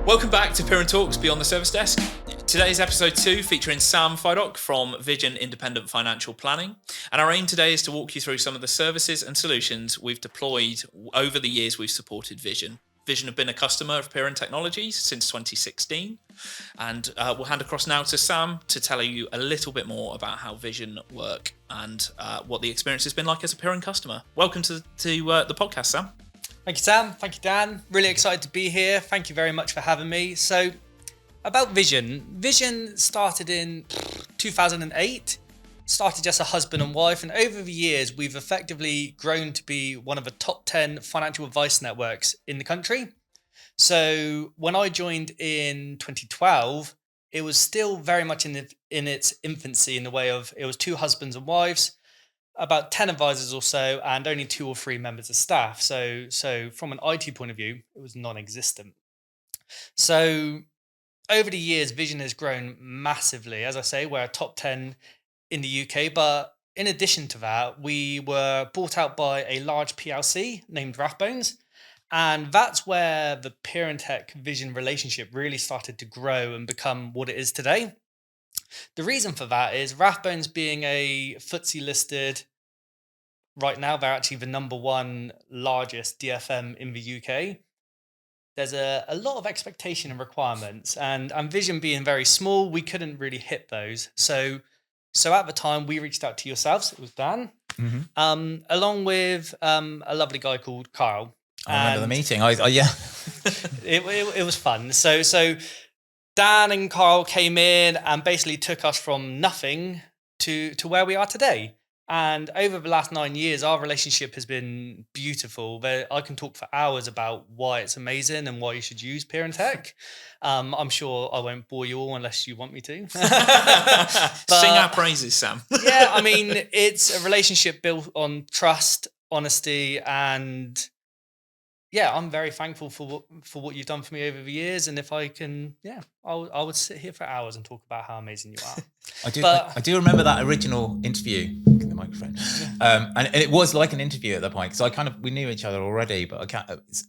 Welcome back to Piran Talks Beyond the Service Desk. Today's episode 2 featuring Sam Fidock from Vision Independent Financial Planning. And our aim today is to walk you through some of the services and solutions we've deployed over the years we've supported Vision. Vision have been a customer of Piran Technologies since 2016. And we'll hand across now to Sam to tell you a little bit more about how Vision work and what the experience has been like as a Piran customer. Welcome to the podcast, Sam. Thank you, Sam. Thank you, Dan. Really excited to be here. Thank you very much for having me. So, about Vision. Vision started in 2008. Started just a husband and wife. And over the years, we've effectively grown to be one of the top 10 financial advice networks in the country. So, when I joined in 2012, it was still very much in its infancy in the way of it was 2 husbands and wives, about 10 advisors or so, and only 2 or 3 members of staff. So from an IT point of view, it was non-existent. So over the years, Vision has grown massively. As I say, we're a top 10 in the UK, but in addition to that, we were bought out by a large PLC named Rathbones. And that's where the Piran Tech Vision relationship really started to grow and become what it is today. The reason for that is Rathbones being a FTSE listed, right now they're actually the number 1 largest DFM in the UK. There's a lot of expectation and requirements, and Vision being very small, we couldn't really hit those. So at the time we reached out to yourselves, it was Dan, along with a lovely guy called Carl. I remember the meeting. Yeah. it was fun. So Dan and Carl came in and basically took us from nothing to where we are today. And over the last 9 years, our relationship has been beautiful. I can talk for hours about why it's amazing and why you should use Piran Tech. I'm sure I won't bore you all unless you want me to. Sing our praises, Sam. Yeah, I mean, it's a relationship built on trust, honesty, and yeah, I'm very thankful for what you've done for me over the years. And if I can, I would sit here for hours and talk about how amazing you are. I do remember that original interview. Get the microphone. And it was like an interview at that point because we knew each other already. But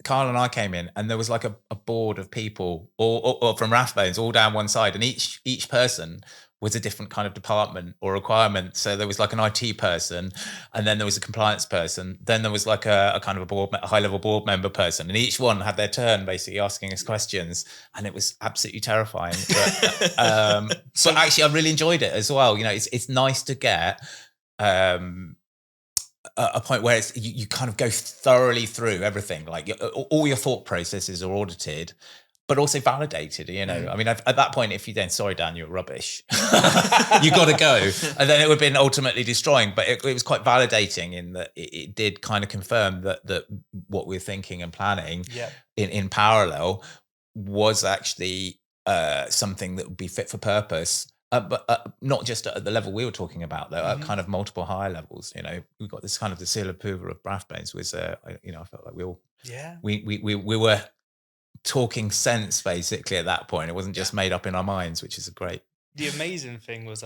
Carl and I came in, and there was like a board of people, or from Rathbones, all down one side, and each person was a different kind of department or requirement. So there was like an IT person, and then there was a compliance person. Then there was like a kind of a high-level board member person, and each one had their turn basically asking us questions, and it was absolutely terrifying. But actually, I really enjoyed it as well. You know, it's nice to get a point where you kind of go thoroughly through everything. Like all your thought processes are audited, but also validated, you know. I mean, at that point, if you then, sorry, Dan, you're rubbish, you got to go. And then it would have been ultimately destroying. But it was quite validating in that it did kind of confirm that what we're thinking and planning in parallel was actually something that would be fit for purpose. But not just at the level we were talking about, though, at kind of multiple higher levels. You know, we got this kind of the seal of approval of Rathbones was, I felt like we were talking sense basically at that point. It wasn't just made up in our minds, which is great. The amazing thing was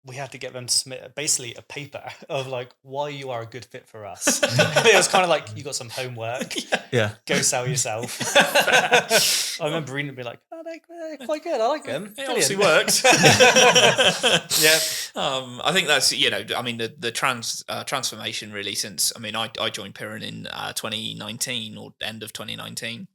we had to get them to submit basically a paper of like why you are a good fit for us. It was kind of like, you got some homework, go sell yourself. I remember reading it and be like, oh, they're quite good, I like them. It obviously worked. I think that's, the transformation really since, I joined Piran in 2019 or end of 2019.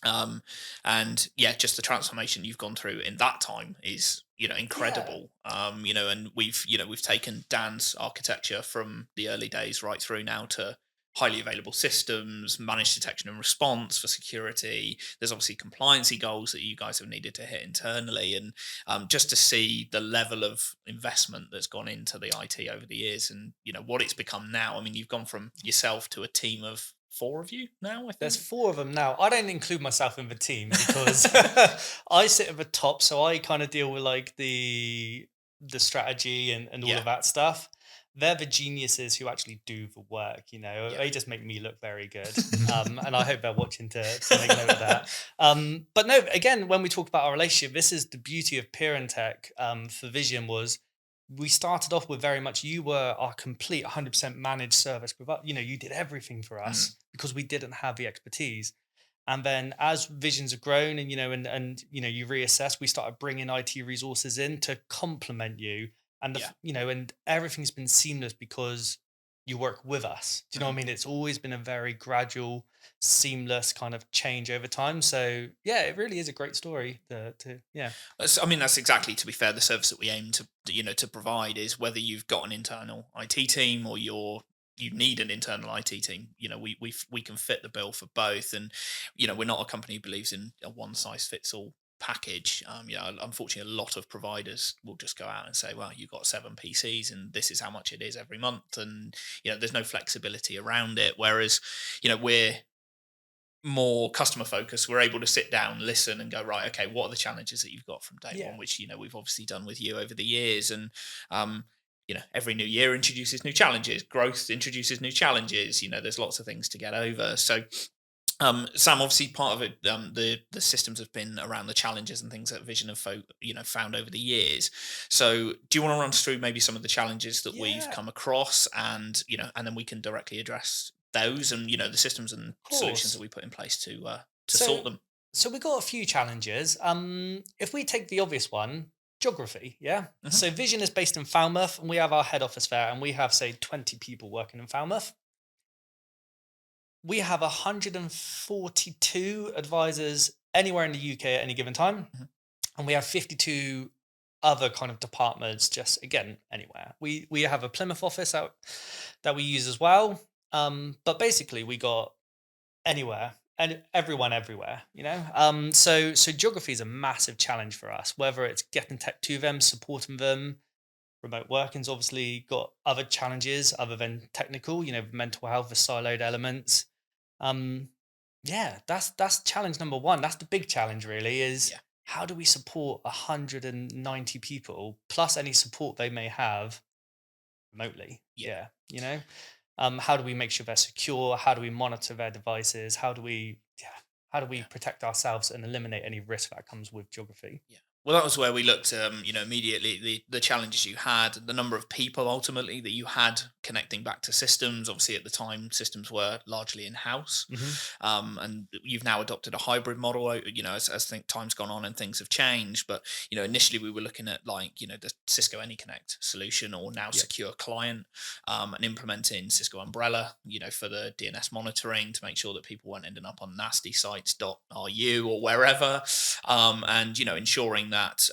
And just the transformation you've gone through in that time is, incredible. And we've taken Dan's architecture from the early days right through now to highly available systems, managed detection and response for security. There's obviously compliancy goals that you guys have needed to hit internally. And just to see the level of investment that's gone into the IT over the years and, what it's become now. I mean, you've gone from yourself to a team of 4 of you now, I think? There's 4 of them now. I don't include myself in the team because I sit at the top, so I kind of deal with like the strategy and all of that stuff. They're the geniuses who actually do the work, They just make me look very good. And I hope they're watching to make note of that. But no, again, when we talk about our relationship, this is the beauty of Piran Tech for Vision was we started off with very much, you were our complete 100% managed service provider. You did everything for us because we didn't have the expertise. And then as Visions have grown and, you reassess, we started bringing IT resources in to complement you. And, Yeah. and everything's been seamless because you work with us. Do you know what I mean? It's always been a very gradual, seamless kind of change over time. So yeah, it really is a great story yeah. I mean, that's exactly, to be fair, the service that we aim to provide is whether you've got an internal IT team or you need an internal IT team. We can fit the bill for both, and we're not a company who believes in a one size fits all package. Unfortunately, a lot of providers will just go out and say, well, you've got 7 PCs and this is how much it is every month, and there's no flexibility around it. Whereas we're more customer focused. We're able to sit down, listen, and go, right, okay, what are the challenges that you've got from day one, which we've obviously done with you over the years. And every new year introduces new challenges, growth introduces new challenges. There's lots of things to get over. So Sam, obviously part of it, the systems have been around the challenges and things that Vision have found over the years. So do you want to run us through maybe some of the challenges that we've come across, and and then we can directly address those and the systems and solutions that we put in place to sort them. So we got a few challenges. If we take the obvious one, geography, yeah. So Vision is based in Falmouth, and we have our head office there, and we have, say, 20 people working in Falmouth. We have 142 advisors anywhere in the UK at any given time, and we have 52 other kind of departments, just again anywhere. We have a Plymouth office that we use as well, but basically we got anywhere and everyone everywhere. So geography is a massive challenge for us. Whether it's getting tech to them, supporting them. Remote working's obviously got other challenges other than technical. Mental health, the siloed elements. That's challenge number one. That's the big challenge, really, is how do we support 190 people plus any support they may have remotely? How do we make sure they're secure? How do we monitor their devices? How do we protect ourselves and eliminate any risk that comes with geography? Well, that was where we looked, immediately the challenges you had, the number of people ultimately that you had connecting back to systems. Obviously, at the time, systems were largely in house, and you've now adopted a hybrid model. As time's gone on and things have changed. But initially we were looking at the Cisco AnyConnect solution, or now Secure Client, and implementing Cisco Umbrella, for the DNS monitoring to make sure that people weren't ending up on nasty sites.ru or wherever, and ensuring that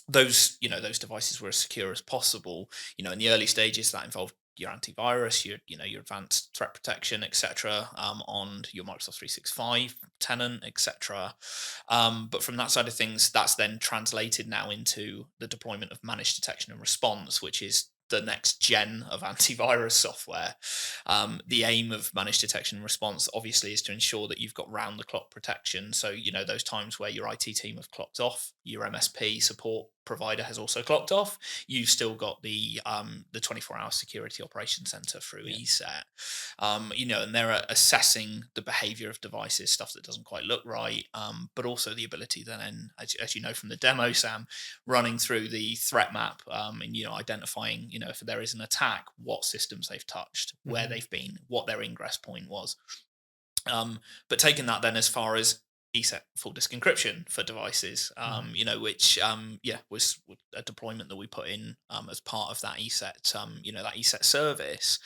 those devices were as secure as possible. In the early stages, that involved your antivirus, your advanced threat protection, etc., on your Microsoft 365 tenant, etc. But from that side of things, that's then translated now into the deployment of managed detection and response, which is the next gen of antivirus software. The aim of managed detection and response obviously is to ensure that you've got round the clock protection. So those times where your IT team have clocked off, your MSP support provider has also clocked off, you've still got the 24-hour security operations center through ESET. And they're assessing the behavior of devices, stuff that doesn't quite look right, but also the ability then, as you know from the demo, Sam, running through the threat map, and identifying if there is an attack, what systems they've touched, where they've been, what their ingress point was. But taking that then as far as ESET full disk encryption for devices, which was a deployment that we put in as part of that ESET, that ESET service.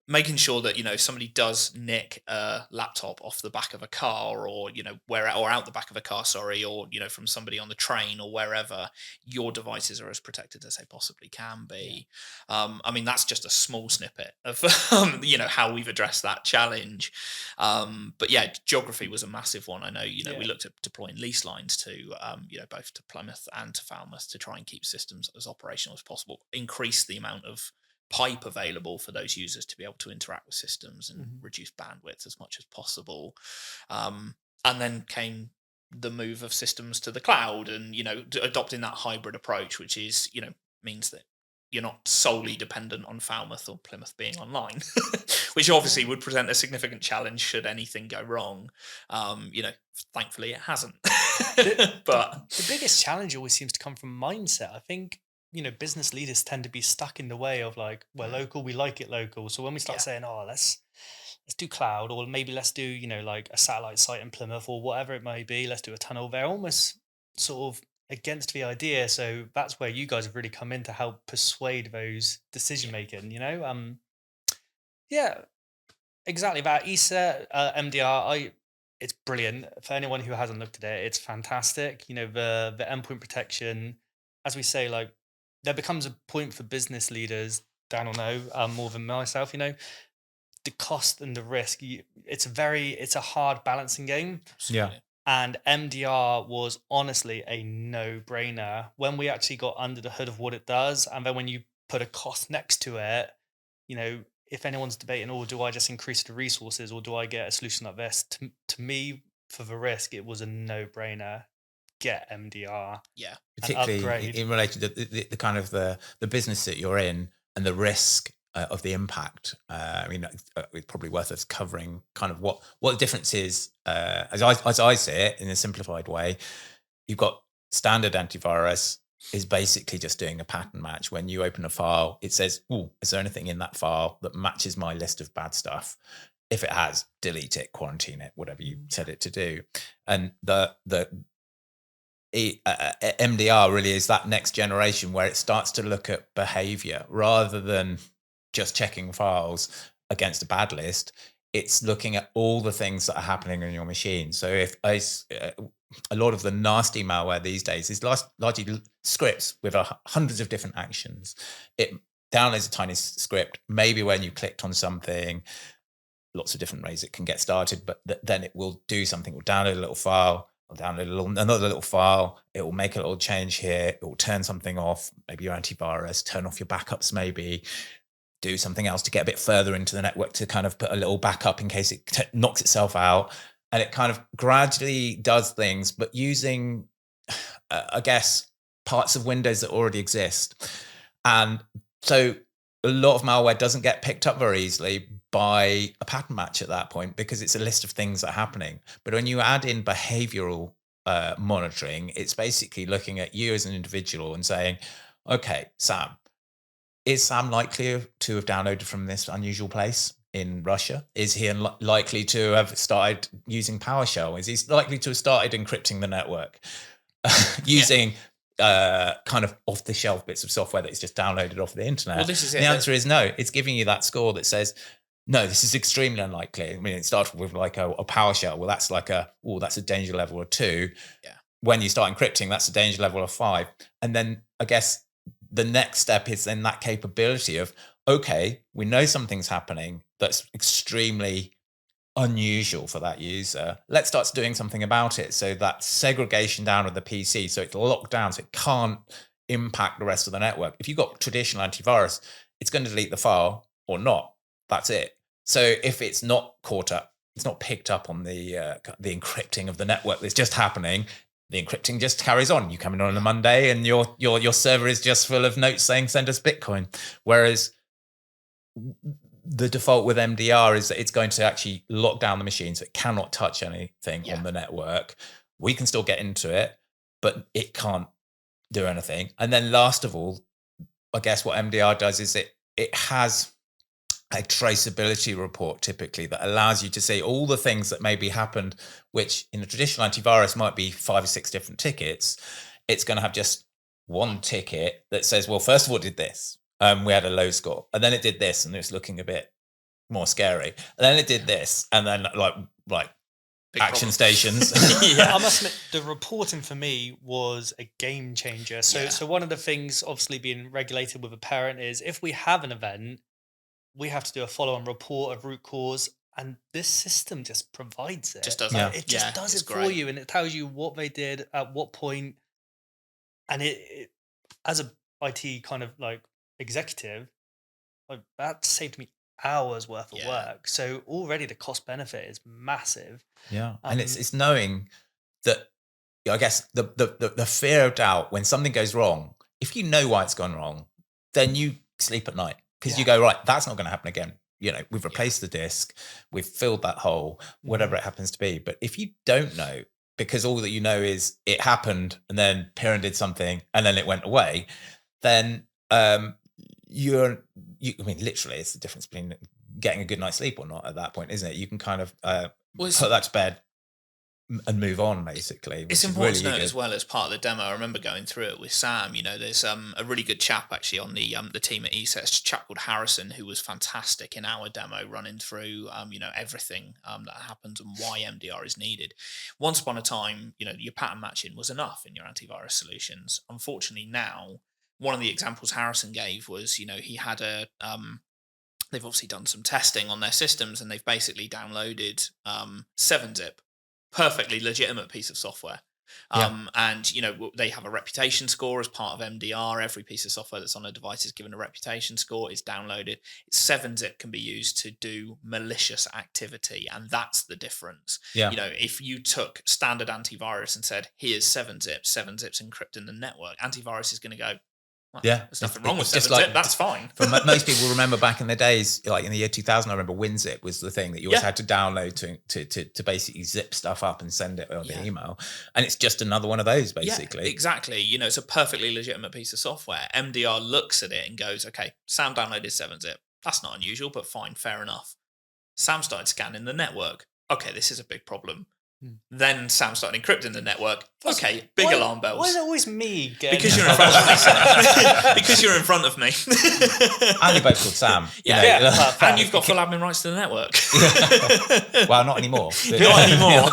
Making sure that if somebody does nick a laptop off the back of a car, or or out the back of a car, or from somebody on the train or wherever, your devices are as protected as they possibly can be. That's just a small snippet of how we've addressed that challenge. But geography was a massive one. I know we looked at deploying lease lines to both to Plymouth and to Falmouth to try and keep systems as operational as possible, increase the amount of pipe available for those users to be able to interact with systems, and reduce bandwidth as much as possible. And then came the move of systems to the cloud, and adopting that hybrid approach, which is means that you're not solely dependent on Falmouth or Plymouth being online, which obviously would present a significant challenge should anything go wrong. Thankfully it hasn't. But the biggest challenge always seems to come from mindset. I think business leaders tend to be stuck in the way of we're local, we like it local. So when we start saying, let's let's do cloud, or maybe let's do, like a satellite site in Plymouth or whatever it may be. Let's do a tunnel. They're almost sort of against the idea. So that's where you guys have really come in to help persuade those decision making, Yeah, exactly that. ESET, MDR, it's brilliant. For anyone who hasn't looked at it, it's fantastic. The endpoint protection, as we say, like there becomes a point for business leaders, Dan will know more than myself, the cost and the risk. It's a hard balancing game. Yeah. And MDR was honestly a no-brainer when we actually got under the hood of what it does. And then when you put a cost next to it, if anyone's debating, do I just increase the resources or do I get a solution like this? To me, for the risk, it was a no-brainer. Get MDR. Yeah. Particularly upgrade. in relation to the kind of the business that you're in and the risk of the impact. I mean, it's probably worth us covering kind of what the difference is. As I see it in a simplified way, you've got standard antivirus is basically just doing a pattern match. When you open a file, it says, "Oh, is there anything in that file that matches my list of bad stuff?" If it has, delete it, quarantine it, whatever you set it to do. And the MDR really is that next generation where it starts to look at behavior rather than just checking files against a bad list. It's looking at all the things that are happening on your machine. So if a lot of the nasty malware these days is largely scripts with hundreds of different actions. It downloads a tiny script. Maybe when you clicked on something, lots of different ways it can get started, but then it will do something. It will download a little file. I'll download another little file. It will make a little change here. It will turn something off, maybe your antivirus, turn off your backups, maybe do something else to get a bit further into the network to kind of put a little backup in case it knocks itself out. And it kind of gradually does things, but using, I guess, parts of Windows that already exist. And so a lot of malware doesn't get picked up very easily by a pattern match at that point because it's a list of things that are happening. But when you add in behavioral monitoring, it's basically looking at you as an individual and saying, okay, Sam, is Sam likely to have downloaded from this unusual place in Russia? Is he likely to have started using PowerShell? Is he likely to have started encrypting the network using kind of off-the-shelf bits of software that is just downloaded off the internet? Well, this is it. The answer is no. It's giving you that score that says, no, this is extremely unlikely. I mean, it starts with like a PowerShell. Well, that's like that's a danger level of 2. Yeah. When you start encrypting, that's a danger level of 5. And then I guess the next step is then that capability of, okay, we know something's happening that's extremely unusual for that user. Let's start doing something about it. So that segregation down of the PC, so it's locked down, so it can't impact the rest of the network. If you've got traditional antivirus, it's going to delete the file or not. That's it. So if it's not caught up, it's not picked up on the encrypting of the network that's just happening, the encrypting just carries on. You come in on a Monday and your server is just full of notes saying send us Bitcoin. Whereas the default with MDR is that it's going to actually lock down the machine so it cannot touch anything on the network. We can still get into it, but it can't do anything. And then last of all, I guess what MDR does is it has a traceability report typically that allows you to see all the things that maybe happened, which in a traditional antivirus might be 5 or 6 different tickets. It's going to have just one ticket that says, well, first of all, it did this. We had a low score, and then it did this, and it's looking a bit more scary. And then it did this, and then like Big action problem. stations. I must admit, the reporting for me was a game changer. So one of the things, obviously being regulated with a parent, is if we have an event, we have to do a follow-on report of root cause, and this system just provides it. Just does Yeah. it. It just does it's it for great. you, and it tells you what they did at what point. And it as a IT kind of like executive, like that saved me hours worth of work. So already the cost benefit is massive. Yeah, and it's knowing that, I guess the fear of doubt when something goes wrong. If you know why it's gone wrong, then you sleep at night because you go, right, that's not going to happen again. You know, we've replaced the disk, we've filled that hole, whatever it happens to be. But if you don't know, because all that you know is it happened and then Piran did something and then it went away, then I mean, literally, it's the difference between getting a good night's sleep or not at that point, isn't it? You can kind of Well, put that to bed and move on, basically. It's which is important really to note good. as well, as part of the demo. I remember going through it with Sam. There's a really good chap actually on the team at ESET. It's a chap called Harrison, who was fantastic in our demo, running through everything that happens and why MDR is needed. Once upon a time, your pattern matching was enough in your antivirus solutions. Unfortunately, now one of the examples Harrison gave was he had a they've obviously done some testing on their systems, and they've basically downloaded 7-zip. Perfectly legitimate piece of software. And they have a reputation score as part of MDR. Every piece of software that's on a device is given a reputation score, is downloaded. 7-zip can be used to do malicious activity, and that's the difference. If you took standard antivirus and said, here's 7-zip, 7-zip's encrypting the network, antivirus is going to go, there's nothing wrong with 7-zip, that's fine. For most people remember back in the days, like in the year 2000, I remember WinZip was the thing that you always had to download to basically zip stuff up and send it on the email. And it's just another one of those, basically. Yeah, exactly. It's a perfectly legitimate piece of software. MDR looks at it and goes, okay, Sam downloaded 7-zip. That's not unusual, but fine, fair enough. Sam started scanning the network. Okay, this is a big problem. Then Sam started encrypting the network. Okay, big alarm bells. Why is it always me? Because you're in front of me, Sam. Because you're in front of me. And you're both called Sam. And you've got full admin rights to the network. Well, not anymore. Not anymore.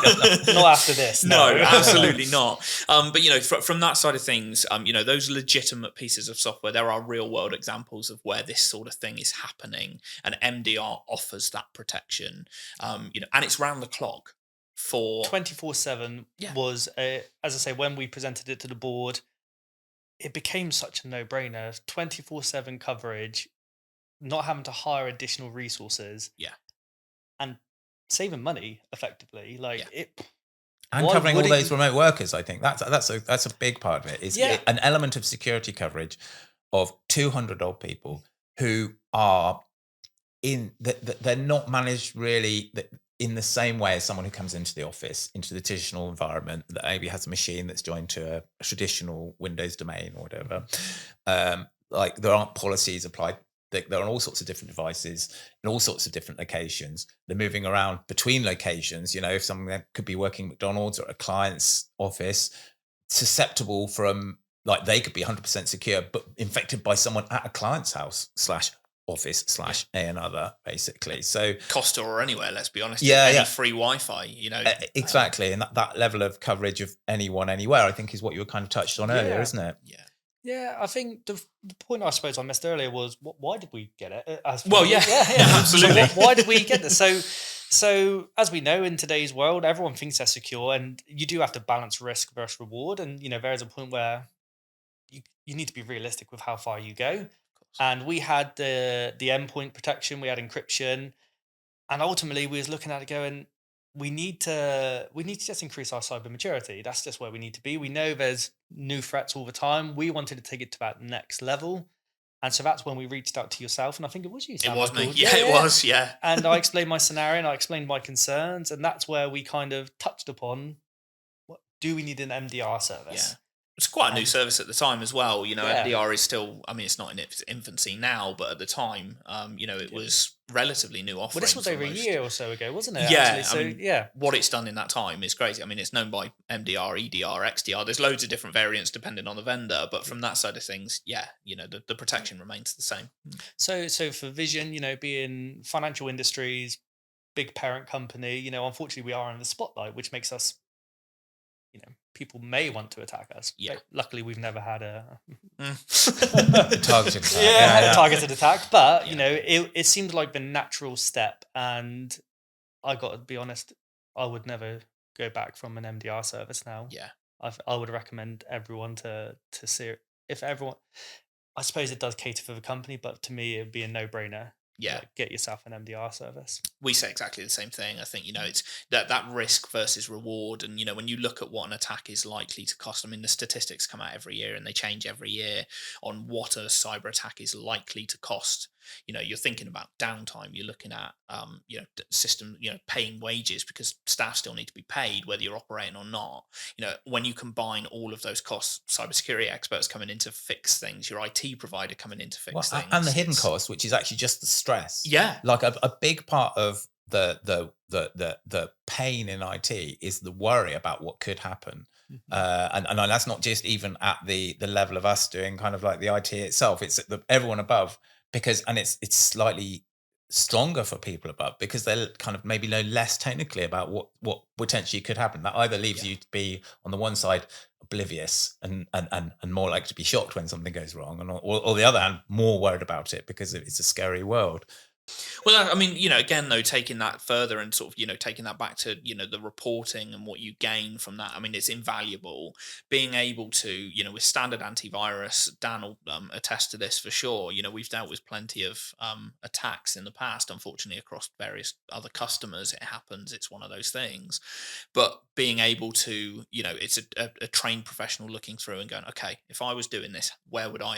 Not after this. No, absolutely not. But from that side of things, those legitimate pieces of software, there are real world examples of where this sort of thing is happening, and MDR offers that protection. And it's round the clock. For 24/7 was as I say, when we presented it to the board, it became such a no-brainer. 24/7 coverage, not having to hire additional resources, and saving money effectively. And covering all those remote workers, I think that's a big part of it. Is an element of security coverage of 200 odd people who are they're not managed really in the same way as someone who comes into the office, into the traditional environment that maybe has a machine that's joined to a traditional Windows domain or whatever. There aren't policies applied. They're on all sorts of different devices in all sorts of different locations. They're moving around between locations. If someone could be working at McDonald's or a client's office, susceptible from, they could be 100% secure, but infected by someone at a client's house / office / another, basically. So Costa or anywhere, let's be honest. Free Wi-Fi, exactly. And that level of coverage of anyone anywhere, I think, is what you were kind of touched on earlier, isn't it? Yeah, I think the point I suppose I missed earlier was why did we get it? Absolutely. So why did we get this? So as we know, in today's world, everyone thinks they're secure, and you do have to balance risk versus reward. And there is a point where you need to be realistic with how far you go. And we had the endpoint protection, we had encryption, and ultimately we was looking at it going, we need to just increase our cyber maturity. That's just where we need to be. We know there's new threats all the time. We wanted to take it to that next level, and so that's when we reached out to yourself. And I think it was you, Sam. It was me. It was. And I explained my scenario and I explained my concerns, and that's where we kind of touched upon, do we need an MDR service? Yeah. It's quite a new service at the time as well. MDR is still, it's not in its infancy now, but at the time, it was relatively new offering. Well, this was over a year or so ago, wasn't it? Yeah. So, what it's done in that time is crazy. It's known by MDR, EDR, XDR. There's loads of different variants depending on the vendor, but from that side of things, the protection remains the same. So for Vision, being financial industries, big parent company, unfortunately we are in the spotlight, which makes us, people may want to attack us. Yeah. But luckily, we've never had a targeted attack. Targeted attack. But it seemed like the natural step, and I got to be honest, I would never go back from an MDR service now. Yeah, I would recommend everyone to see it. If everyone, I suppose it does cater for the company, but to me, it would be a no-brainer. Yeah, get yourself an MDR service. We say exactly the same thing. I think it's that risk versus reward, and when you look at what an attack is likely to cost. The statistics come out every year and they change every year on what a cyber attack is likely to cost. you're thinking about downtime, you're looking at system, paying wages because staff still need to be paid whether you're operating or not. When you combine all of those costs, cybersecurity experts coming in to fix things, your IT provider coming in to fix things, and the hidden cost, which is actually just the stress. Yeah, like a big part of the pain in IT is the worry about what could happen. And that's not just even at the level of us doing kind of like the IT itself, it's everyone above, because it's slightly stronger for people above because they're kind of maybe know less technically about what potentially could happen. That either leaves you to be on the one side oblivious and more likely to be shocked when something goes wrong, and or the other hand more worried about it because it's a scary world. Well, I mean, again, though, taking that further and sort of, taking that back to, the reporting and what you gain from that. I mean, it's invaluable being able to, with standard antivirus. Dan will attest to this for sure. We've dealt with plenty of attacks in the past, unfortunately, across various other customers. It happens. It's one of those things. But being able to, it's a trained professional looking through and going, okay, if I was doing this, where would I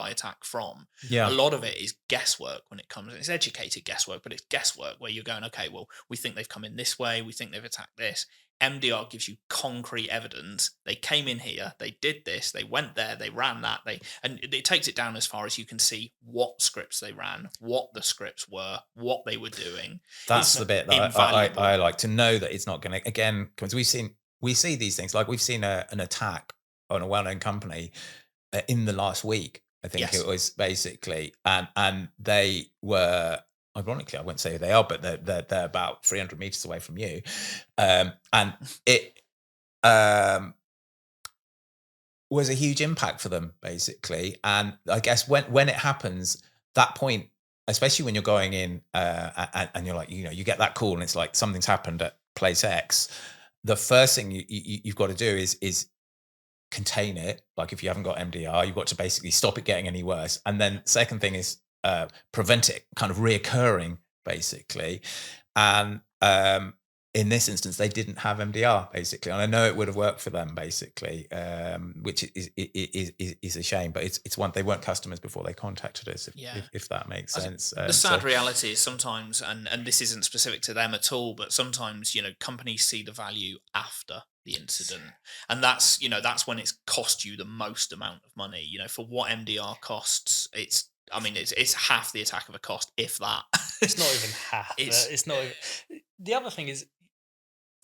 attack from? Yeah. A lot of it is guesswork when it comes. It's educated guesswork, but it's guesswork where you're going, okay, well, we think they've come in this way. We think they've attacked this. MDR gives you concrete evidence. They came in here, they did this, they went there, they ran that, and it takes it down as far as you can see what scripts they ran, what the scripts were, what they were doing. That's the bit that I like to know, that it's not going to, again, because we see these things, like we've seen an attack on a well-known company in the last week, I think. It was basically, and they were, ironically, I won't say who they are, but they're about 300 meters away from you, and it was a huge impact for them, basically. And I guess when it happens, that point, especially when you're going in and you're like, you get that call and it's like something's happened at place X, the first thing you've got to do is contain it. Like if you haven't got MDR, you've got to basically stop it getting any worse. And then second thing is prevent it kind of reoccurring, basically. And in this instance, they didn't have MDR, basically, and I know it would have worked for them, basically, which is a shame. But it's one, they weren't customers before they contacted us, if that makes sense. The sad reality is sometimes, and this isn't specific to them at all, but sometimes companies see the value after the incident, and that's when it's cost you the most amount of money. For what MDR costs, it's half the attack of a cost, if that. It's not even half. It's not even. The other thing is,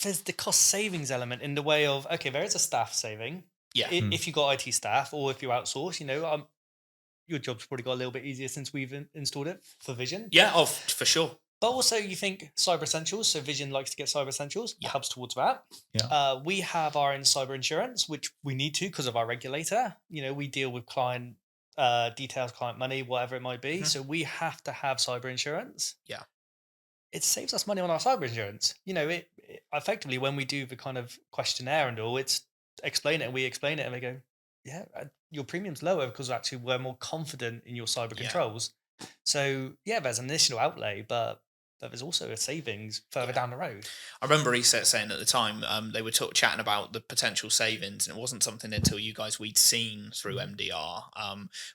there's the cost savings element in the way of, okay, there is a staff saving. Yeah. If you got IT staff or if you outsource, your job's probably got a little bit easier since we've installed it for Vision. Yeah, for sure. But also you think Cyber Essentials, so Vision likes to get Cyber Essentials, helps towards that. Yeah. We have our own cyber insurance, which we need to because of our regulator. We deal with client details, client money, whatever it might be. Mm-hmm. So we have to have cyber insurance. Yeah. It saves us money on our cyber insurance. It effectively, when we do the kind of questionnaire and all, it's explain it, and we explain it, and they go, yeah, your premium's lower because actually we're more confident in your cyber controls. So there's an initial outlay, but there's also a savings further down the road. I remember ESET saying at the time, they were chatting about the potential savings, and it wasn't something until you guys we'd seen through MDR.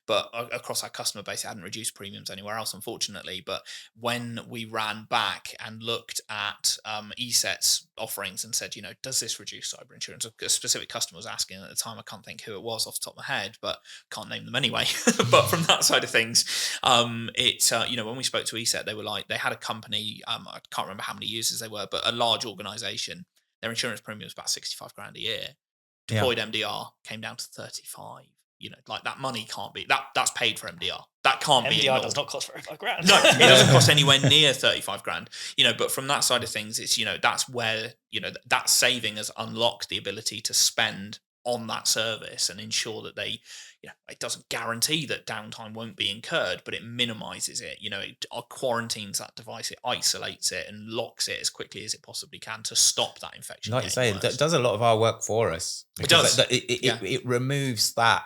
But across our customer base, it hadn't reduced premiums anywhere else, unfortunately. But when we ran back and looked at ESET's offerings and said, does this reduce cyber insurance? A specific customer was asking at the time. I can't think who it was off the top of my head, but can't name them anyway. But from that side of things, it's when we spoke to ESET, they were like, they had a company. I can't remember how many users they were, but a large organization. Their insurance premium was about 65 grand a year. Deployed MDR came down to 35. Like that money can't be that's paid for MDR. That can't be. MDR does not cost 35 grand. No, it doesn't cost anywhere near 35 grand. But from that side of things, it's that's where that saving has unlocked the ability to spend on that service and ensure that they, it doesn't guarantee that downtime won't be incurred, but it minimizes it. It quarantines that device, it isolates it and locks it as quickly as it possibly can to stop that infection. Like you say, it does a lot of our work for us. It does. It removes that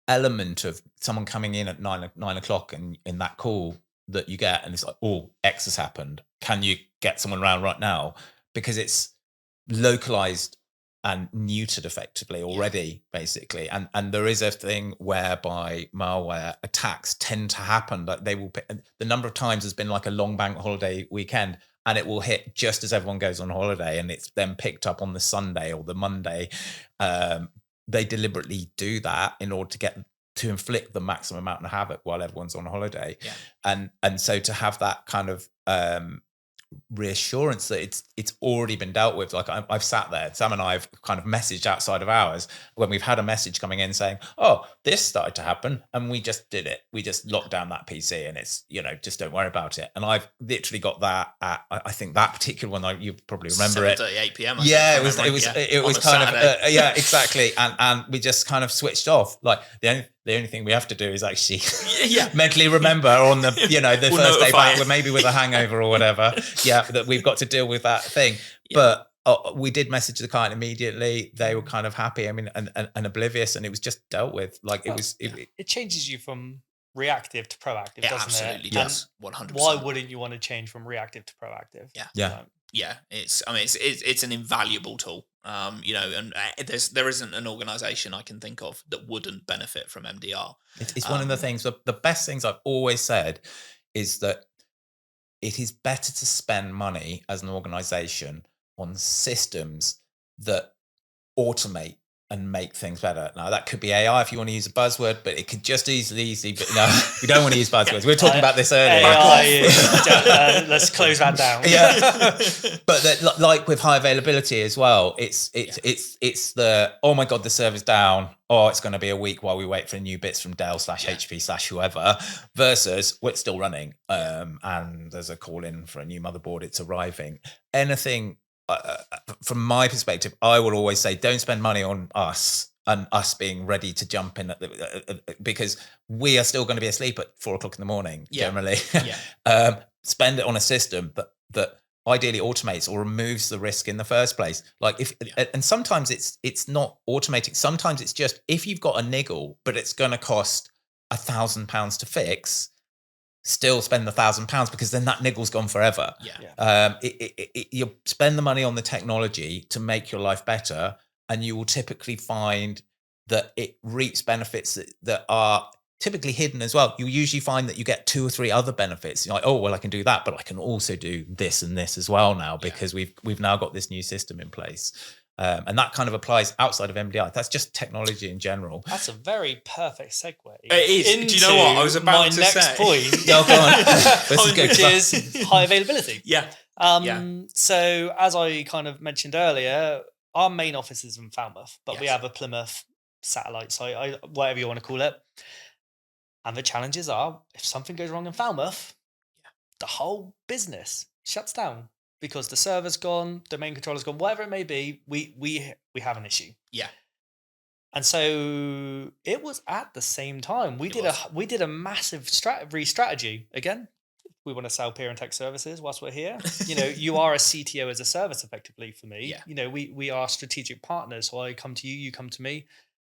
element of someone coming in at 9 o'clock and in that call that you get, and it's like, oh, X has happened. Can you get someone around right now? Because it's localized and neutered effectively already, basically. And there is a thing whereby malware attacks tend to happen. Like they will, the number of times has been like a long bank holiday weekend, and it will hit just as everyone goes on holiday, and it's then picked up on the Sunday or the Monday. They deliberately do that in order to inflict the maximum amount of havoc while everyone's on holiday. And so to have that kind of reassurance that it's already been dealt with. Like I've sat there, Sam and I've kind of messaged outside of hours when we've had a message coming in saying, oh, this started to happen, and we just did it. We just locked down that PC, and it's, just don't worry about it. And I've literally got that at, I think that particular one, you probably remember it. 8 p.m. It was kind of exactly. And we just kind of switched off. Like the only thing we have to do is actually mentally remember on the the first day back, maybe with a hangover or whatever, that we've got to deal with that thing. But we did message the client immediately. They were kind of happy, and oblivious, and it was just dealt with. Like it changes you from reactive to proactive, doesn't absolutely it? does. 100%. Why wouldn't you want to change from reactive to proactive? It's an invaluable tool. And there isn't an organization I can think of that wouldn't benefit from MDR. It's one of the things, the best things I've always said is that it is better to spend money as an organization on systems that automate and make things better. Now that could be AI if you want to use a buzzword, but it could just easily, but no, we don't want to use buzzwords. We were talking about this earlier. AI let's close that down. But like with high availability as well, it's the, oh my God, the server's down. Oh, it's going to be a week while we wait for new bits from Dell /HP /whoever, versus it's still running. And there's a call in for a new motherboard. It's arriving. Anything, from my perspective, I will always say, don't spend money on us and us being ready to jump in because we are still going to be asleep at 4 o'clock in the morning, generally. Spend it on a system that ideally automates or removes the risk in the first place. Like and sometimes it's not automating. Sometimes it's just, if you've got a niggle, but it's going to cost £1,000 to fix, still spend the £1,000 because then that niggle's gone forever. You spend the money on the technology to make your life better, and you will typically find that it reaps benefits that are typically hidden as well. You usually find that you get 2 or 3 other benefits. You're like, oh, well, I can do that, but I can also do this and this as well now because we've now got this new system in place. And that kind of applies outside of MDR. That's just technology in general. That's a very perfect segue. It is. Do you know what I was about to say? My next point, go on. Which is high availability. Yeah. So as I kind of mentioned earlier, our main office is in Falmouth, but we have a Plymouth satellite site, whatever you want to call it. And the challenges are, if something goes wrong in Falmouth, the whole business shuts down. Because the server's gone, domain controller's gone, whatever it may be, we have an issue. Yeah. And so it was at the same time we did a massive re-strategy. Again, we want to sell Piran Tech services whilst we're here. You are a CTO as a service effectively for me. Yeah. We are strategic partners. So I come to you, you come to me,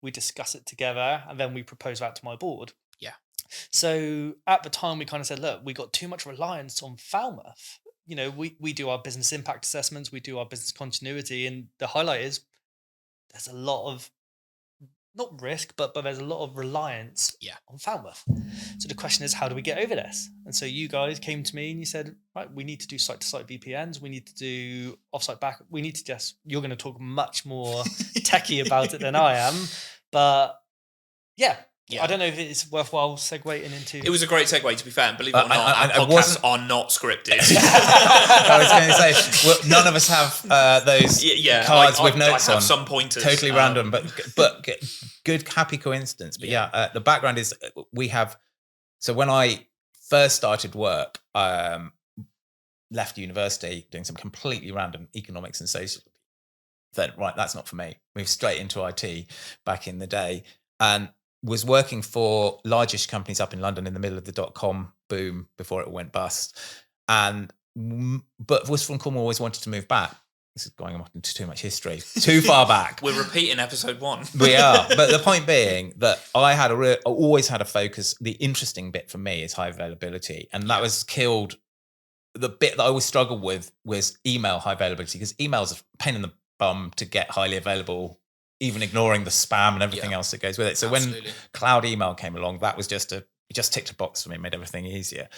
we discuss it together, and then we propose that to my board. Yeah. So at the time we kind of said, look, we got too much reliance on Falmouth. We do our business impact assessments, we do our business continuity, and the highlight is there's a lot of, not risk, but there's a lot of reliance on Falmouth. So the question is, how do we get over this? And so you guys came to me and you said, right, we need to do site-to-site VPNs, we need to do offsite backup, we need to you're going to talk much more techie about it than I am, but I don't know if it's worthwhile segueing into. It was a great segue, to be fair. And believe it or not, our podcasts are not scripted. I was going to say, well, none of us have those cards with notes I have on. Some pointers, totally random, but good, happy coincidence. But the background is we have. So when I first started work, left university doing some completely random economics and social. Then that's not for me. Moved straight into IT back in the day, and was working for largish companies up in London in the middle of the .com boom before it went bust. But was from Cornwall, always wanted to move back. This is going off into too much history, too far back. We're repeating episode 1. We are. But the point being that I always had a focus. The interesting bit for me is high availability. And that was killed. The bit that I always struggled with was email high availability, because emails are a pain in the bum to get highly available, even ignoring the spam and everything else that goes with it. So Absolutely. when cloud email came along, that was it just ticked a box for me, made everything easier.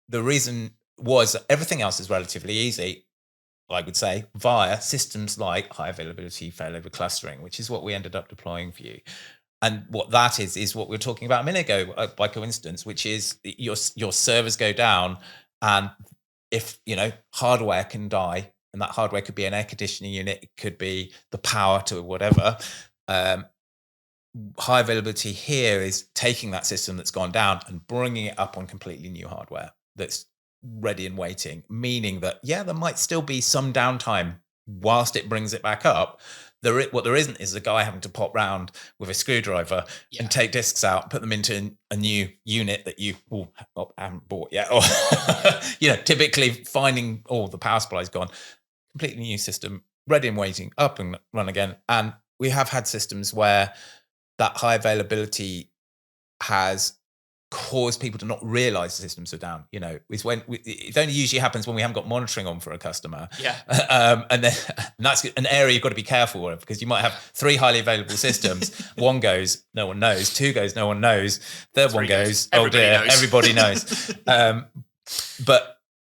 The reason was that everything else is relatively easy, I would say, via systems like high availability failover clustering, which is what we ended up deploying for you. And what that is what we were talking about a minute ago, by coincidence, which is your servers go down, and if hardware can die, and that hardware could be an air conditioning unit, it could be the power to whatever. High availability here is taking that system that's gone down and bringing it up on completely new hardware that's ready and waiting, meaning that there might still be some downtime whilst it brings it back up. What there isn't is a guy having to pop round with a screwdriver and take disks out, put them into a new unit that you haven't bought yet, or typically finding the power supply's gone. Completely new system, ready and waiting, up and run again. And we have had systems where that high availability has caused people to not realize the systems are down. Is when it only usually happens when we haven't got monitoring on for a customer. And that's an area you've got to be careful of, because you might have 3 highly available systems. One goes, no one knows. 2 goes, no one knows. Third one goes, oh dear, everybody knows.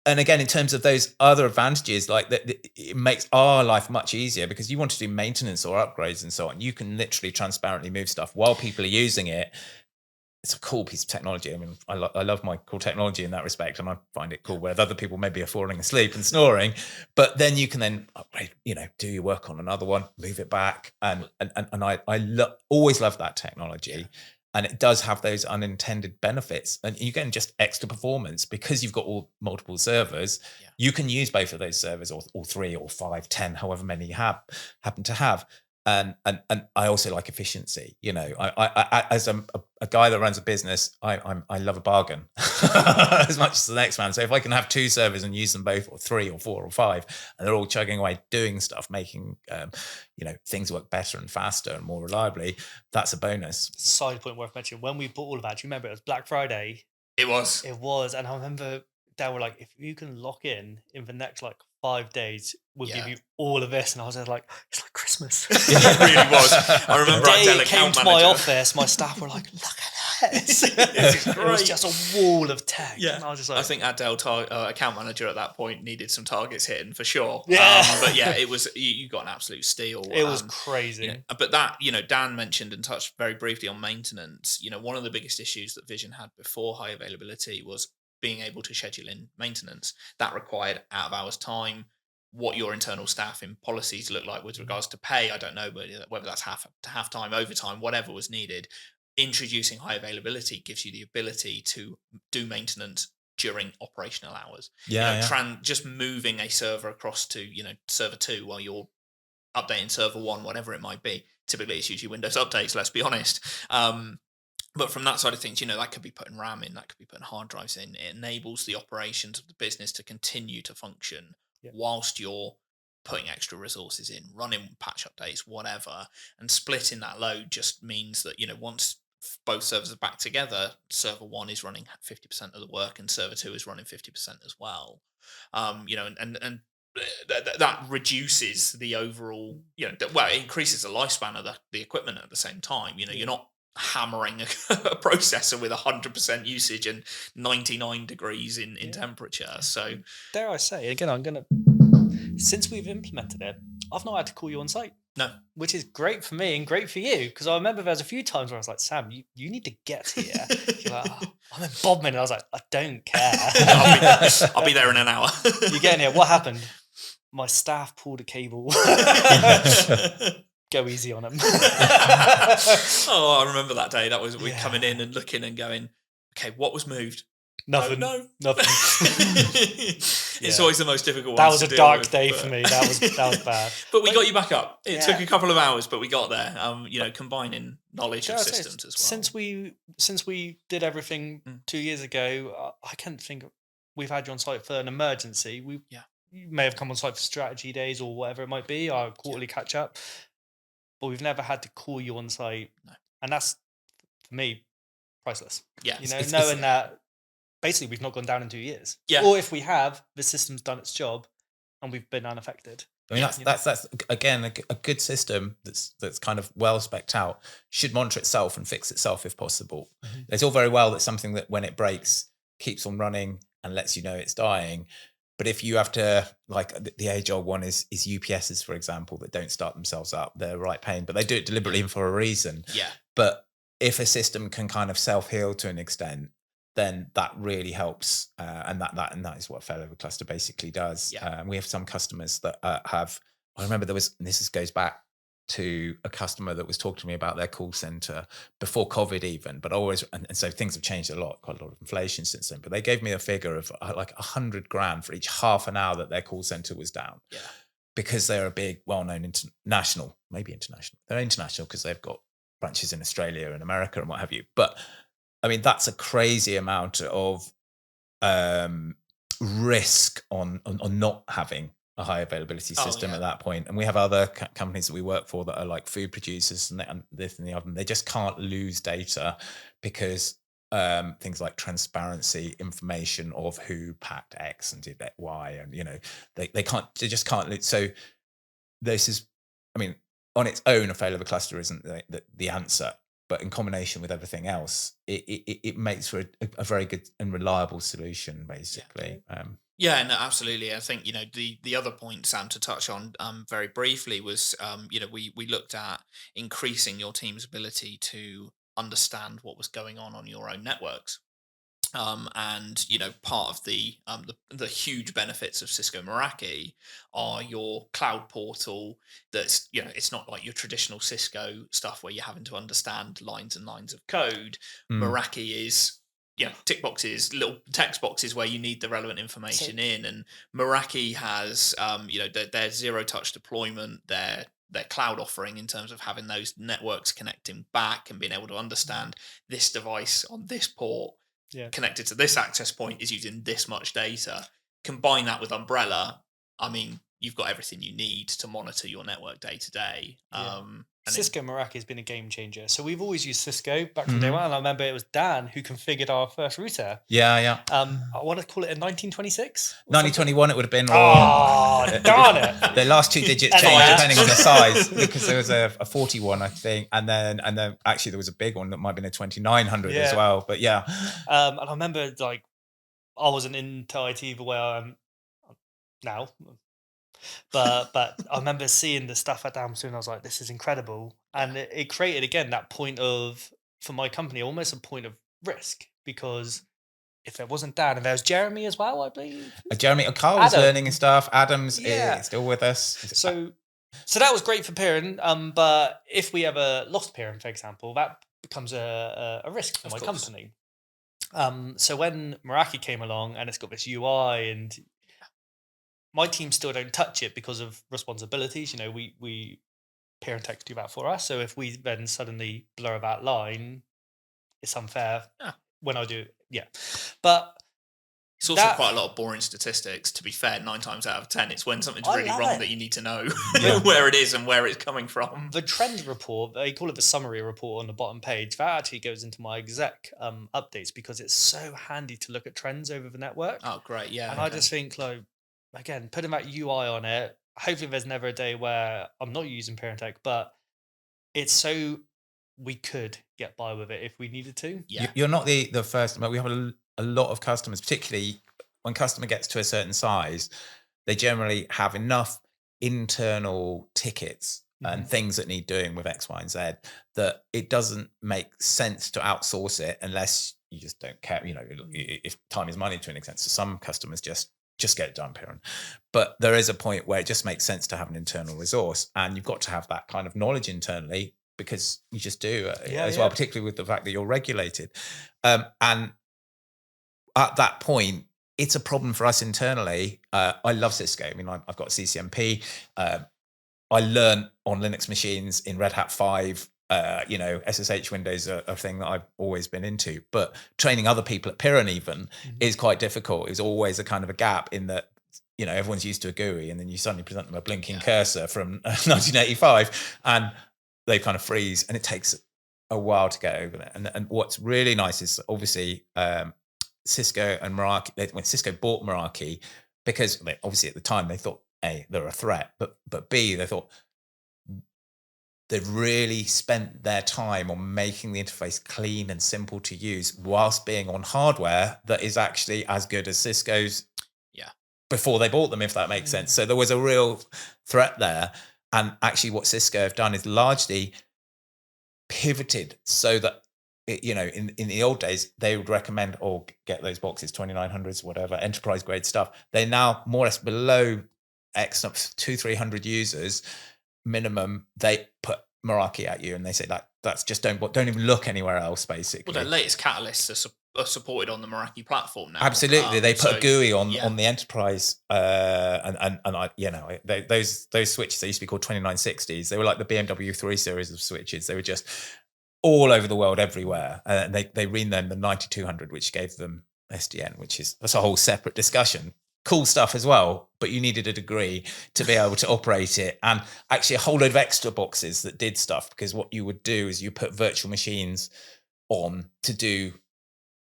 And again, in terms of those other advantages, like it makes our life much easier, because you want to do maintenance or upgrades and so on. You can literally transparently move stuff while people are using it. It's a cool piece of technology. I mean, I love my cool technology in that respect, and I find it cool where other people maybe are falling asleep and snoring, but then you can then upgrade, do your work on another one, move it back, and I always love that technology, and it does have those unintended benefits, and you get just extra performance because you've got all multiple servers. You can use both of those servers, or 3 or 5, 10, however many you happen to have. And I also like efficiency. I as a guy that runs a business, I love a bargain as much as the next man. So if I can have 2 servers and use them both, or 3 or 4 or 5, and they're all chugging away doing stuff, making things work better and faster and more reliably, that's a bonus. Side point worth mentioning: when we bought all of that, do you remember it was Black Friday? It was, and I remember they were like, if you can lock in the next 5 days, we'll give you all of this. And I was like, it's like Christmas. It really was. I remember the day Adele it came account to manager. my office, my staff were like, look at this. It was just a wall of tech. Yeah. And I was just like, I think Adele, account manager at that point, needed some targets hitting for sure. Yeah. But it was, you got an absolute steal. It was crazy. But that, Dan mentioned and touched very briefly on maintenance. One of the biggest issues that Vision had before high availability was being able to schedule in maintenance. That required out of hours time. What your internal staffing policies look like with regards to pay, I don't know, but whether that's half time, overtime, whatever was needed. Introducing high availability gives you the ability to do maintenance during operational hours. Just moving a server across to server 2 while you're updating server 1, whatever it might be. Typically, it's usually Windows updates. Let's be honest. But from that side of things, that could be putting RAM in, that could be putting hard drives in. It enables the operations of the business to continue to function whilst you're putting extra resources in, running patch updates, whatever. And splitting that load just means that, once both servers are back together, server 1 is running 50% of the work and server 2 is running 50% as well. And that reduces the overall, it increases the lifespan of the equipment at the same time. You're not hammering a processor with 100% usage and 99 degrees in temperature. So dare I say, again, since we've implemented it, I've not had to call you on site. No. Which is great for me and great for you, because I remember there's a few times where I was like, Sam, you need to get here. You're like, I'm in Bodmin. And I was like, I don't care. I'll be there in an hour. You get in here. What happened? My staff pulled a cable. Go easy on him. I remember that day. That was we coming in and looking and going, okay, what was moved? Nothing. No. Nothing. It's always the most difficult one. That was a dark day for me. That was bad. But we got you back up. It took a couple of hours, but we got there. Combining knowledge of systems as well. Since we did everything 2 years ago, I can't think we've had you on site for an emergency. You may have come on site for strategy days or whatever it might be, our quarterly catch up. But we've never had to call you on site. No. And that's, for me, priceless. Yeah. Knowing that basically we've not gone down in 2 years. Yeah. Or if we have, the system's done its job and we've been unaffected. I mean, that's again a good system that's kind of well specced out should monitor itself and fix itself if possible. It's all very well that something that when it breaks keeps on running and lets you know it's dying, but if you have to, like the age-old one is UPSs, for example, that don't start themselves up, they're right pain, but they do it deliberately and for a reason. Yeah. But if a system can kind of self-heal to an extent, then that really helps, and that is what Failover cluster basically does. Yeah. We have some customers that have. I remember this goes back to a customer that was talking to me about their call center before COVID even, but always, and so things have changed quite a lot of inflation since then. But they gave me a figure of like $100,000 for each half an hour that their call center was down. Yeah. Because they're a big, well-known international, maybe international. They're international because they've got branches in Australia and America and what have you. But I mean, that's a crazy amount of risk on not having a high availability system at that point. And we have other companies that we work for that are like food producers and this and the other. They just can't lose data because things like transparency, information of who packed X and did Y, and they just can't lose. So this is, I mean, on its own, a failover cluster isn't the answer. But in combination with everything else, it makes for a very good and reliable solution, basically. Yeah, no, absolutely. I think the other point, Sam, to touch on very briefly was we looked at increasing your team's ability to understand what was going on your own networks. And part of the huge benefits of Cisco Meraki are your cloud portal. That's it's not like your traditional Cisco stuff where you're having to understand lines and lines of code. Meraki is tick boxes, little text boxes where you need the relevant information in. And Meraki has their zero touch deployment, their cloud offering in terms of having those networks connecting back and being able to understand this device on this port. Connected to this access point is using this much data. Combine that with Umbrella, I mean, you've got everything you need to monitor your network day to day. Cisco Meraki has been a game changer. So we've always used Cisco back from day one. And I remember it was Dan who configured our first router. Yeah. I want to call it a 1926. 1921 it would have been. Oh, darn it. The last two digits changed depending on the size, because there was a 41, I think. And then actually there was a big one that might have been a 2900 as well. But yeah. And I remember I wasn't into IT the way I am now. But I remember seeing the stuff at Damson and I was like, this is incredible. And it created, again, that point of, for my company, almost a point of risk, because if there wasn't Dan, and there was Jeremy as well, I believe. Carl was learning and stuff. Adam's still with us. So that was great for Piran. But if we ever lost Piran, for example, that becomes a risk for my company. So when Meraki came along and it's got this UI, and my team still don't touch it because of responsibilities. We parent tech do that for us. So if we then suddenly blur that line, it's unfair when I do. Yeah. But it's also quite a lot of boring statistics, to be fair. 9 times out of 10, it's when something's really wrong that you need to know where it is and where it's coming from. The trend report, they call it the summary report on the bottom page, that actually goes into my exec updates, because it's so handy to look at trends over the network. Oh, great. Yeah. And I just think, again, putting that UI on it, hopefully there's never a day where I'm not using Parentech, but it's so we could get by with it if we needed to. Yeah. You're not the first, but we have a lot of customers, particularly when customer gets to a certain size, they generally have enough internal tickets and things that need doing with X, Y, and Z that it doesn't make sense to outsource it unless you just don't care. If time is money to an extent. So some customers just get it done, Piran. But there is a point where it just makes sense to have an internal resource, and you've got to have that kind of knowledge internally, because you just do well, particularly with the fact that you're regulated. And at that point, it's a problem for us internally. I love Cisco. I mean, I've got CCMP. I learned on Linux machines in Red Hat 5. SSH Windows are a thing that I've always been into, but training other people at Piran even is quite difficult. It's always a kind of a gap in that, everyone's used to a GUI, and then you suddenly present them a blinking cursor from 1985 and they kind of freeze, and it takes a while to get over it. And what's really nice is obviously Cisco and Meraki, when Cisco bought Meraki, because obviously at the time they thought A, they're a threat, but B, they thought they've really spent their time on making the interface clean and simple to use whilst being on hardware that is actually as good as Cisco's before they bought them, if that makes sense. So there was a real threat there. And actually what Cisco have done is largely pivoted so that, in the old days, they would recommend, get those boxes, 2900s, whatever, enterprise grade stuff. They're now more or less below X, 200-300 users minimum. They put Meraki at you and they say that's just don't even look anywhere else, basically. Well, the latest catalysts are supported on the Meraki platform now. Absolutely. They put a GUI on the enterprise, those switches, they used to be called 2960s. They were like the BMW 3 series of switches. They were just all over the world, everywhere. They renamed them the 9200, which gave them SDN, that's a whole separate discussion. Cool stuff as well, but you needed a degree to be able to operate it, and actually a whole load of extra boxes that did stuff, because what you would do is you put virtual machines on to do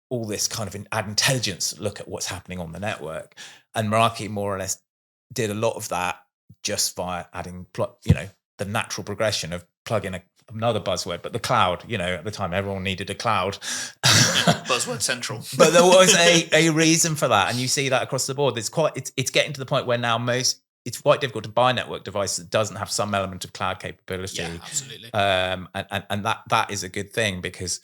all this kind of add intelligence, look at what's happening on the network. And Meraki more or less did a lot of that just via adding, the natural progression of plugging another buzzword, but the cloud, at the time everyone needed a cloud. Buzzword central. But there was a reason for that. And you see that across the board. It's getting to the point where now it's quite difficult to buy a network device that doesn't have some element of cloud capability. Yeah, absolutely. And that is a good thing, because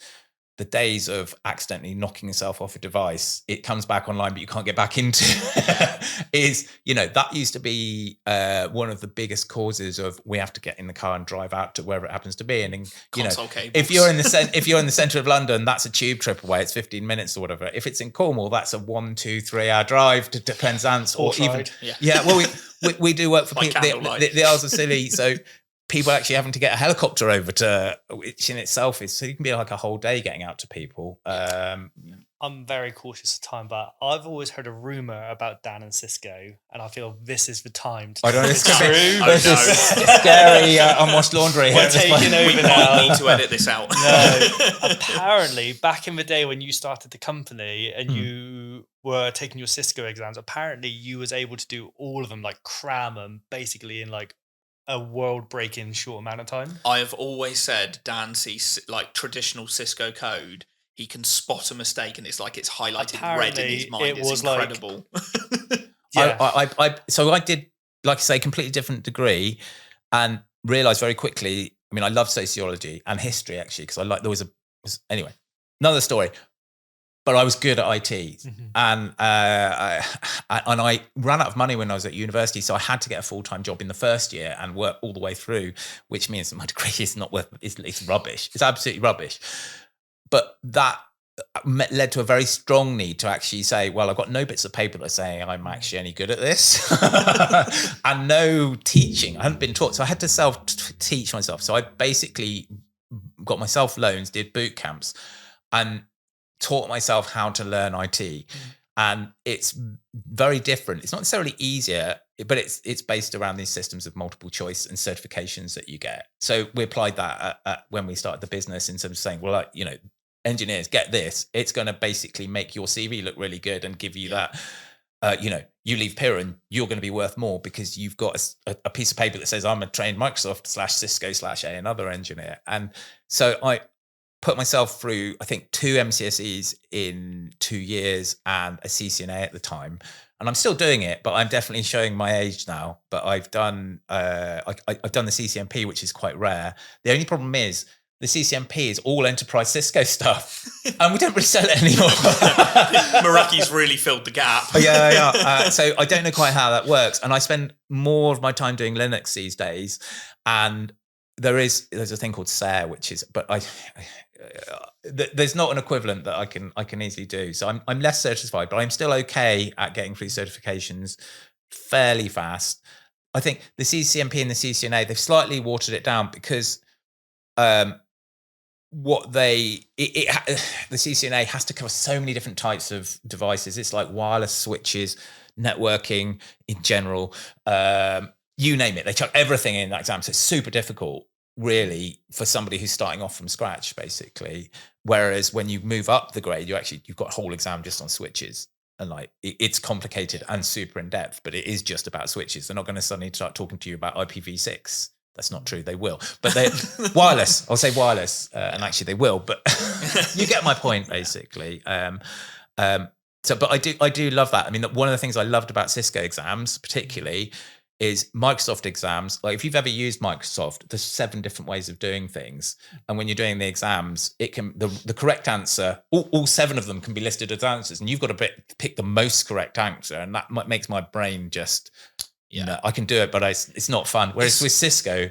the days of accidentally knocking yourself off a device, it comes back online, but you can't get back into that used to be one of the biggest causes of we have to get in the car and drive out to wherever it happens to be. And if you're in the center of London, that's a tube trip away. It's 15 minutes or whatever. If it's in Cornwall, that's a 1, 2, 3 hour drive to Penzance or even. Well, we do work for people. The Isles of Scilly, so people actually having to get a helicopter over to, which in itself is, so you can be like a whole day getting out to people. I'm very cautious of time, but I've always heard a rumor about Dan and Cisco, and I feel this is the time to. I don't know. It's true. This is scary unwashed laundry. We're taking over we now. might need to edit this out. No, apparently, back in the day when you started the company and you were taking your Cisco exams, apparently you was able to do all of them, like cram them, basically in like a world-breaking short amount of time. I have always said Dan sees like traditional Cisco code. He can spot a mistake and it's like it's highlighted Apparently, red in his mind. It's incredible. So I did, like I say, completely different degree, and realised very quickly. I mean, I love sociology and history actually, because anyway, another story. But I was good at IT, and I ran out of money when I was at university, so I had to get a full-time job in the first year and work all the way through, which means that my degree is not worth. It's rubbish. It's absolutely rubbish. But that led to a very strong need to actually say, well, I've got no bits of paper that say I'm actually any good at this, and no teaching. I hadn't been taught, so I had to self-teach myself. So I basically got myself loans, did boot camps, and taught myself how to learn IT. And it's very different. It's not necessarily easier, but it's based around these systems of multiple choice and certifications that you get. So we applied that at when we started the business, in terms of saying, well, engineers, get this. It's going to basically make your CV look really good and give you that. You leave Piran, you're going to be worth more because you've got a piece of paper that says I'm a trained Microsoft /Cisco/A another engineer. And so I put myself through, I think, 2 MCSEs in 2 years and a CCNA at the time. And I'm still doing it, but I'm definitely showing my age now. But I've done I've done the CCNP, which is quite rare. The only problem is the CCNP is all enterprise Cisco stuff, and we don't really sell it anymore. Meraki's really filled the gap. So I don't know quite how that works. And I spend more of my time doing Linux these days. And there's a thing called SARE, which is, but there's not an equivalent that I can easily do. So I'm less certified, but I'm still okay at getting through certifications fairly fast. I think the CCNP and the CCNA, they've slightly watered it down because the CCNA has to cover so many different types of devices. It's like wireless switches, networking in general, you name it. They chuck everything in that exam. So it's super difficult, really, for somebody who's starting off from scratch, basically. Whereas when you move up the grade, you've got a whole exam just on switches. And like it's complicated and super in depth, but it is just about switches. They're not going to suddenly start talking to you about IPv6. That's not true. They will, but they're wireless. I'll say wireless, and actually they will. But you get my point, basically. But I do love that. I mean, one of the things I loved about Cisco exams, particularly, is Microsoft exams. Like if you've ever used Microsoft, there's 7 different ways of doing things. And when you're doing the exams, it can the correct answer, all 7 of them can be listed as answers, and you've got to pick the most correct answer. And that makes my brain just, I can do it, but it's not fun. Whereas with Cisco,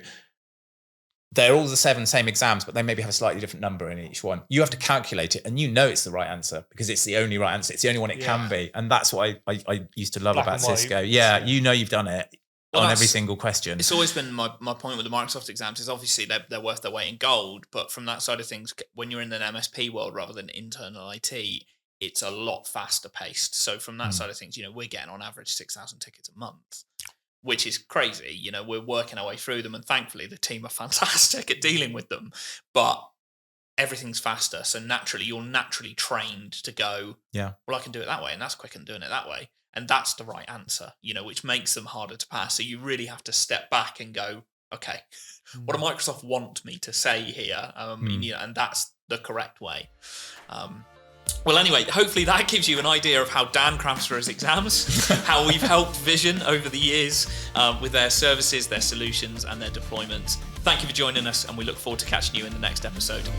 they're all the 7 same exams, but they maybe have a slightly different number in each one. You have to calculate it, and you know it's the right answer because it's the only right answer. It's the only one it can be. And that's what I used to love about Cisco. Yeah, you know you've done it. On every single question. It's always been my point with the Microsoft exams is obviously they're worth their weight in gold, but from that side of things, when you're in an MSP world rather than internal IT, it's a lot faster paced. So from that side of things, we're getting on average 6,000 tickets a month, which is crazy. We're working our way through them, and thankfully the team are fantastic at dealing with them, but everything's faster. So naturally, you're naturally trained to go, well, I can do it that way, and that's quicker than doing it that way. And that's the right answer, which makes them harder to pass. So you really have to step back and go, okay, what do Microsoft want me to say here? And that's the correct way. Well, anyway, hopefully that gives you an idea of how Dan crams for his exams, how we've helped Vision over the years with their services, their solutions, and their deployments. Thank you for joining us, and we look forward to catching you in the next episode.